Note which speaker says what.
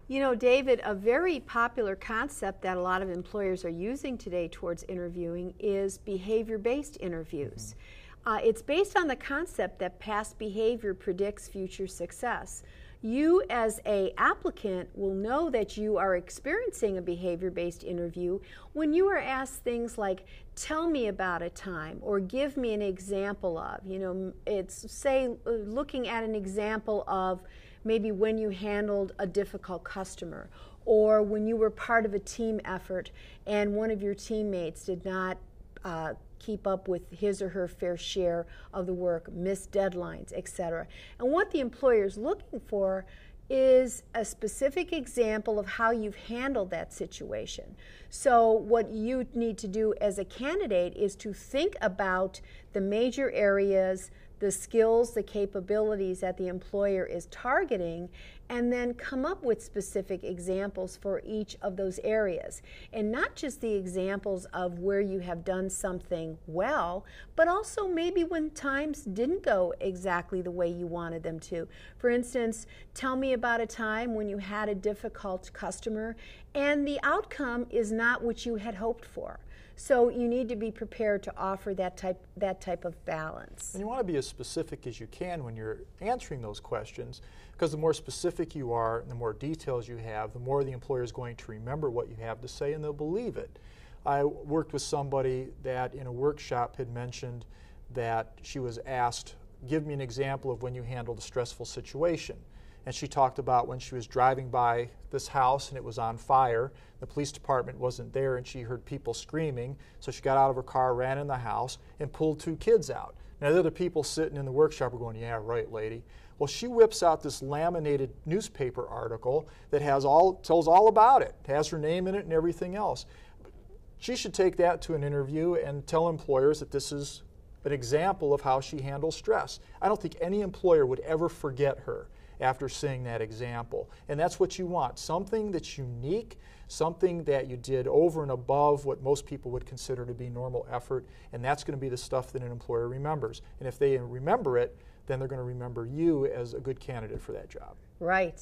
Speaker 1: You know, David, a very popular concept that a lot of employers are using today towards interviewing is behavior-based interviews. It's based on the concept that past behavior predicts future success. You as an applicant will know that you are experiencing a behavior-based interview when you are asked things like, tell me about a time, or give me an example of. You know, it's, say, looking at an example of maybe when you handled a difficult customer, or when you were part of a team effort and one of your teammates did not keep up with his or her fair share of the work, missed deadlines, etc. And what the employer is looking for is a specific example of how you've handled that situation. So what you need to do as a candidate is to think about the major areas, the skills, the capabilities that the employer is targeting, and then come up with specific examples for each of those areas. And not just the examples of where you have done something well, but also maybe when times didn't go exactly the way you wanted them to. For instance, tell me about a time when you had a difficult customer and the outcome is not what you had hoped for. So you need to be prepared to offer that type of balance.
Speaker 2: And you want to be as specific as you can when you're answering those questions, because the more specific you are and the more details you have, the more the employer is going to remember what you have to say and they'll believe it. I worked with somebody that in a workshop had mentioned that she was asked, give me an example of when you handled a stressful situation. And she talked about when she was driving by this house and it was on fire. The police department wasn't there and she heard people screaming. So she got out of her car, ran in the house, and pulled 2 kids out. Now the other people sitting in the workshop were going, yeah, right, lady. Well, she whips out this laminated newspaper article that tells all about it. It has her name in it and everything else. She should take that to an interview and tell employers that this is an example of how she handles stress. I don't think any employer would ever forget her after seeing that example. And that's what you want, something that's unique, something that you did over and above what most people would consider to be normal effort, and that's going to be the stuff that an employer remembers. And if they remember it, then they're going to remember you as a good candidate for that job.
Speaker 1: Right.